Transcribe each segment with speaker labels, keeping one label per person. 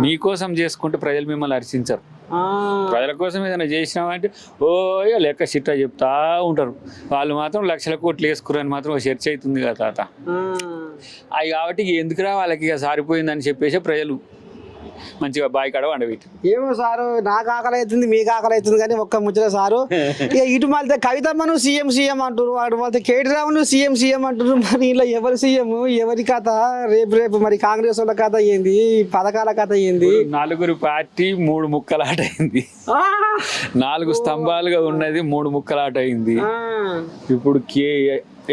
Speaker 1: మీకోసం చేసుకుంటే ప్రజలు మిమ్మల్ని హర్షించరు. ప్రజల కోసం ఏదైనా చేసినామంటే ఓ లెక్క చిట్టా చెప్తా ఉంటారు. వాళ్ళు మాత్రం లక్షల కోట్లు వేసుకురని మాత్రం ఒక చర్చ అవుతుంది కదా తాత. అవి కాబట్టి ఎందుకురా వాళ్ళకి ఇక సారిపోయిందని చెప్పేసి ప్రజలు మంచిగా బాయి కాడ వండబెట్టి.
Speaker 2: ఏమో సారు నాకు ఆకలి అవుతుంది మీకు ఆకలి అవుతుంది కానీ ఒక్క ముచ్చట సారు. ఇక ఇటు మళ్ళీ కవితమ్మను సీఎం సీఎం అంటారు, వాడు మళ్ళీ కేటీరావును సీఎం సీఎం అంటారు. మరి ఇలా ఎవరు సీఎం ఎవరి కథ రేపు మరి కాంగ్రెస్ వాళ్ళ కథ ఏంది, పథకాల కథ ఏంది?
Speaker 1: నలుగురు పార్టీ 3 ముక్కలాట అయింది. 4 స్తంభాలుగా ఉన్నది 3 ముక్కలాట అయింది. ఇప్పుడు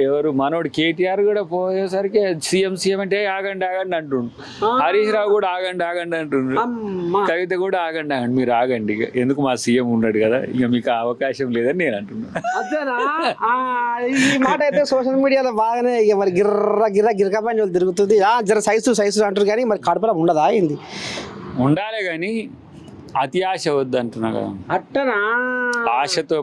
Speaker 1: ఎవరు మనోడు కేటీఆర్ కూడా పోయేసరికి సీఎం అంటే ఆగండి అంటుండ్రు. హరీష్ రావు కూడా ఆగండి అంటుండ్రు. కవిత కూడా ఆగండి మీరు ఆగండి, ఎందుకు మా సీఎం ఉన్నాడు కదా, ఇక మీకు అవకాశం లేదని నేను అంటున్నాను.
Speaker 2: ఈ మాట అయితే సోషల్ మీడియాలో బాగానే ఇక మరి గిర్ర పని తిరుగుతుంది. జర సైజు అంటారు కానీ మరి కడపలో ఉండదా అయింది?
Speaker 1: ఉండాలి కానీ అతి ఆశ వద్దు అంటున్నా కదా.
Speaker 2: అట్టనా?
Speaker 1: ఆశతో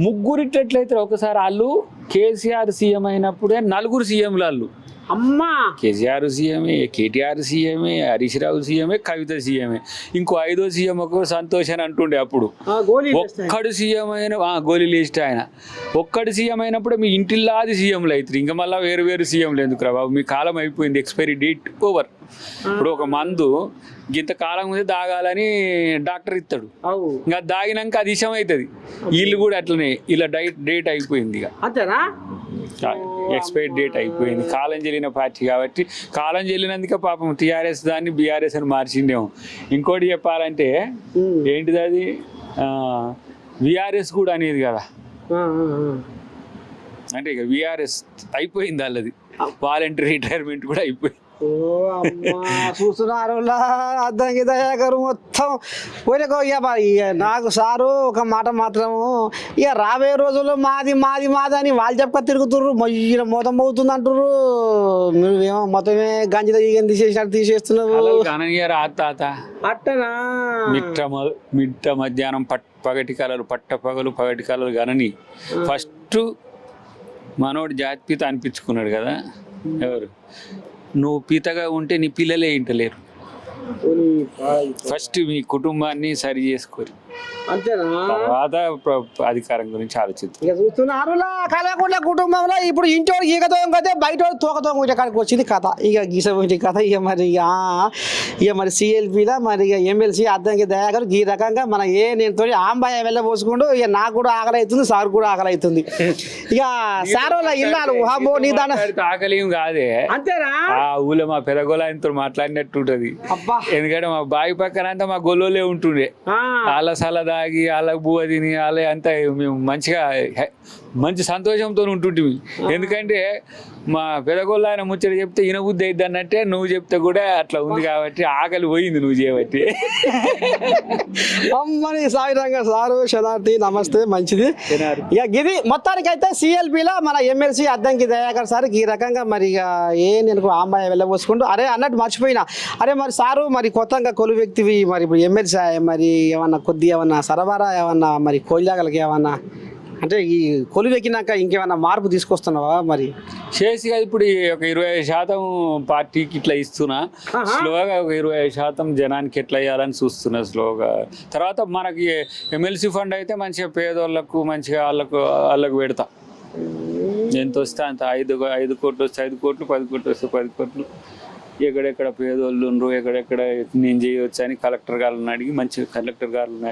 Speaker 1: ముగ్గురిట్లయితే ఒకసారి వాళ్ళు కేసీఆర్ సీఎం అయినప్పుడే 4 సీఎంలు వాళ్ళు.
Speaker 2: అమ్మా
Speaker 1: కేసీఆర్ సీఎమే, కేటీఆర్ సీఎమే, హరీష్ రావు సీఎమే, కవిత సీఎమే, ఇంకో 5వ సీఎం ఒక సంతోష్ అని అంటుండే. అప్పుడు ఒక్కడు సీఎం అయిన గోళీలు వేస్తే ఆయన ఒక్కడు సీఎం అయినప్పుడు మీ ఇంటిల్లాది సీఎంలు అవుతారు. ఇంకా మళ్ళీ వేరు సీఎంలు ఎందుకు రా బాబు, మీ కాలం అయిపోయింది, ఎక్స్పైరీ డేట్ ఓవర్. ఇప్పుడు ఒక మందు ఇంత కాలం ముందే దాగాలని డాక్టర్ ఇస్తాడు, ఇంకా దాగినాక అది ఇషం అవుతుంది. వీళ్ళు కూడా అట్లనే ఇలా డేట్ అయిపోయింది, ఇక ఎక్స్పైరీ డేట్ అయిపోయింది. కాలం చెల్లిన పార్టీ కాబట్టి కాలం చెల్లినందుకే పాపం టీఆర్ఎస్ దాన్ని బీఆర్ఎస్ అని మార్చిండేమో. ఇంకోటి చెప్పాలంటే ఏంటిది అది విఆర్ఎస్ కూడా అనేది కదా, అంటే ఇక విఆర్ఎస్ అయిపోయింది వాళ్ళది, వాలంటరీ రిటైర్మెంట్ కూడా అయిపోయింది.
Speaker 2: చూస్తున్నారు అద్దంకి దయాకరు మొత్తం పోయినకో. ఇక నాకు సారు ఒక మాట మాత్రము, ఇక రాబోయే రోజుల్లో మాది అని వాళ్ళు చెప్పక తిరుగుతుర్రు, మొయ్యిన మోతం పోతుంది అంటారు. నువ్వేమో మొత్తమే గంజి తీసేసినట్టు తీసేస్తున్నావు. అట్టనా?
Speaker 1: మిట్ట మధ్యాహ్నం పగటి కలలు పగటి కలలు గనని ఫస్ట్ మనోడు జాతిపిత అనిపించుకున్నాడు కదా. ఎవరు? నువ్వు పీతగా ఉంటే నీ పిల్లలే ఇంటలేరు. ఫస్ట్ మీ కుటుంబాన్ని సరి చేసుకోరు, తర్వాత అధికారం గురించి ఆలోచిస్తారు.
Speaker 2: ఇక చూస్తున్నారు కలవకుండా కుటుంబంలో ఇప్పుడు ఇంటోడు ఈగతో కదా బయట తోకతో కాడికి వచ్చింది కథ. ఇక గీసపోయింది కథ. ఇక మరి సిఎల్పిలా మరి ఇక ఎమ్మెల్సీ అద్దంకి దయాకర్ ఈ రకంగా మన నేను ఆంబాయ వెళ్ళబోసుకుంటూ ఇక నాకు కూడా ఆకలి అవుతుంది, సార్ కూడా ఆకలి అవుతుంది. ఇక సార్ వాళ్ళ ఇల్లాలు నీ దాని
Speaker 1: ఆకలి కాదే,
Speaker 2: అంతేనా?
Speaker 1: ఆ ఊళ్ళో మా పెదగోళంతో మాట్లాడినట్టు ఉంటది. ఎందుకంటే మా బావి పక్కన అంతా మా గొల్లోలే ఉంటుండే. వాళ్ళ సల దాగి వాళ్ళకి బువ్వ తిని వాళ్ళే అంతా మేము మంచి సంతోషంతో ఉంటుంటివి. ఎందుకంటే మా పెదగోళ్ళు ఆయన ముచ్చట చెప్తే ఇనబుద్ధి అయిద్ది అన్నట్టే నువ్వు చెప్తే కూడా అట్లా ఉంది కాబట్టి ఆకలి పోయింది నువ్వు చేయబట్టి.
Speaker 2: అమ్మని సాయిరంగా సారు శతార్థి నమస్తే, మంచిది. ఇక ఇది మొత్తానికైతే సిఎల్పిలో మన ఎమ్మెల్సీ అద్దంకి దయాకర్ సార్ ఈ రకంగా మరి ఇక నేను ఆంబాయ వెళ్ళబోసుకుంటూ అన్నట్టు మర్చిపోయినా. మరి సారు మరి కొత్తగా కొలు వ్యక్తివి మరి ఇప్పుడు ఎమ్మెల్సీ మరి ఏమన్నా కొద్దిగా ఏమన్నా సరఫరా ఏమన్నా మరి కోయిలాగలకి ఏమన్నా అంటే ఈ కొలువెక్కినాక ఇంకేమన్నా మార్పు తీసుకొస్తున్నావా? మరి
Speaker 1: చేసి ఇప్పుడు ఒక 25% పార్టీకి ఇట్లా ఇస్తున్నా, స్లోగా ఒక 25% జనానికి ఎట్లా వేయాలని చూస్తున్నా స్లోగా. తర్వాత మనకి ఎమ్మెల్సీ ఫండ్ అయితే మంచిగా పేదోళ్ళకు మంచిగా వాళ్ళకు పెడతా. ఎంత వస్తే అంత 5 కోట్లు వస్తే 5 కోట్లు, 10 కోట్లు వస్తే 10 కోట్లు. ఎక్కడెక్కడ పేదోళ్ళు ఉండరు, ఎక్కడెక్కడ నేను చేయవచ్చు అని కలెక్టర్ గారిని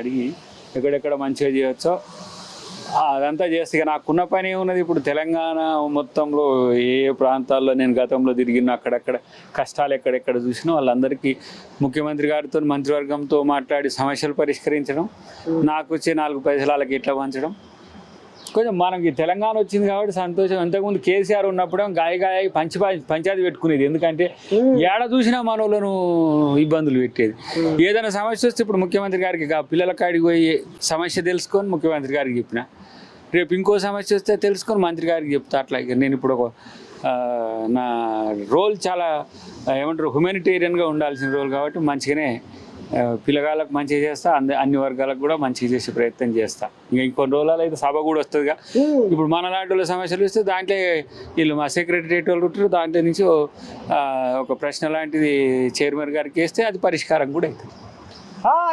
Speaker 1: అడిగి ఎక్కడెక్కడ మంచిగా చేయవచ్చో అదంతా చేస్తే. ఇక నాకున్న పని ఏమున్నది, ఇప్పుడు తెలంగాణ మొత్తంలో ఏ ప్రాంతాల్లో నేను గతంలో తిరిగిన అక్కడక్కడ కష్టాలు ఎక్కడెక్కడ చూసినా వాళ్ళందరికీ ముఖ్యమంత్రి గారితో మంత్రివర్గంతో మాట్లాడి సమస్యలు పరిష్కరించడం, నాకు వచ్చే 4 పైసలు వాళ్ళకి ఇట్లా పంచడం. కొంచెం మనకి తెలంగాణ వచ్చింది కాబట్టి సంతోషం. ఇంతకుముందు కేసీఆర్ ఉన్నప్పుడే గాయ పంచాయతీ పెట్టుకునేది. ఎందుకంటే ఏడ చూసినా మనోళ్ళను ఇబ్బందులు పెట్టేది. ఏదైనా సమస్య వస్తే ఇప్పుడు ముఖ్యమంత్రి గారికి పిల్లల కాడికి పోయి సమస్య తెలుసుకొని ముఖ్యమంత్రి గారికి చెప్పిన, రేపు ఇంకో సమస్య వస్తే తెలుసుకొని మంత్రి గారికి చెప్తా. అట్లా నేను ఇప్పుడు నా రోల్ చాలా ఏమంటారు హ్యుమానిటేరియన్గా ఉండాల్సిన రోల్ కాబట్టి మంచిగానే పిల్లగాళ్ళకి మంచిగా చేస్తా, అన్ని వర్గాలకు కూడా మంచిగా చేసే ప్రయత్నం చేస్తా. ఇంకా ఇంకొన్ని రోజులు అయితే సభ కూడా వస్తుందిగా. ఇప్పుడు మన లాంటి వాళ్ళ సమస్యలు ఇస్తే దాంట్లో వీళ్ళు మా సెక్రటరియట్ వాళ్ళు ఉంటారు, దాంట్లో నుంచి ఒక ప్రశ్న లాంటిది చైర్మన్ గారికి వేస్తే అది పరిష్కారం కూడా అవుతుంది.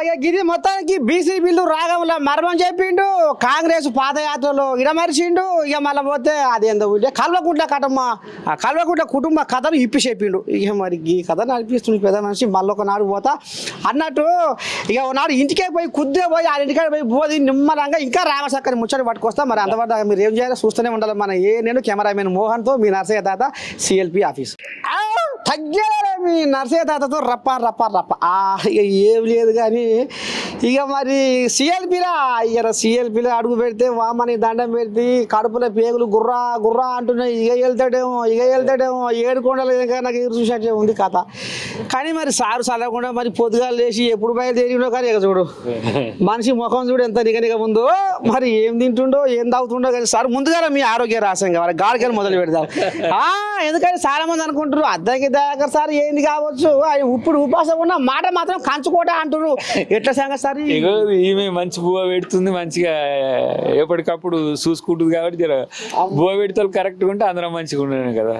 Speaker 2: ఇక గిది మొత్తానికి బీసీ బిల్లు రాగంలో మర్మం చెప్పిండు. కాంగ్రెస్ పాదయాత్రలో ఇడమరిచిండు. ఇక మళ్ళీ పోతే అదేందో కల్వకుంట్ల కటమ్మ కల్వకుంట్ల కుటుంబ కథను ఇప్పి చెప్పిండు. ఇక మరి ఈ కథ నడిపిస్తుంది పెద్ద మనిషి. మళ్ళీ ఒకనాడు పోతా అన్నట్టు ఇక ఒకనాడు ఇంటికే పోయి కుద్దే పోయి ఆ ఇంటికాడ పోయి పోది నిమ్మలంగా ఇంకా రామసక్కని ముచ్చట పట్టుకొస్తా. మరి అంతవరకు మీరు ఏం చేయాలో చూస్తూనే ఉండాలి. మన నేను కెమెరామెన్ మోహన్తో మీ నర్సయ్య తాత సిఎల్పి ఆఫీస్. తగ్గలే మీ నర్సయ్య తాతతో రప్ప రప్ప రప్ప. ఇక ఏం లేదు కానీ ఇక మరి సిఎల్పిలో అడుగు పెడితే వామని దండం పెడితే కడుపులో పేగులు గుర్రా గుర్రా అంటున్నాయి. ఇక వెళ్తాడేమో ఏడుకొండలు నాకు ఎదురు చూసినట్టే ఉంది కథ. కానీ మరి సారు చదవకుండా మరి పొద్దుగా లేచి ఎప్పుడు బయలుదేరిండో కానీ ఇక చూడు మనిషి ముఖం చూడు ఎంత నిగనిగ ఉందో. మరి ఏం తింటుండో ఏం తాగుతుండో కానీ సార్ ముందుగా మీ ఆరోగ్య రాసం కావాలి గాడికని మొదలు పెడదాం. ఎందుకంటే చాలా మంది అనుకుంటారు అద్దంకి దయాకర్ సార్ ఏంది కావచ్చు ఇప్పుడు ఉపాసం ఉన్న మాట మాత్రం కంచుకోట అంటారు. ఎట్లా సంగతి సార్?
Speaker 1: ఈమె మంచి బువ్వ పెడుతుంది, మంచిగా ఎప్పటికప్పుడు చూసుకుంటుంది కాబట్టి బువ్వ పెడితే కరెక్ట్గా ఉంటే అందరం మంచిగా ఉండను కదా.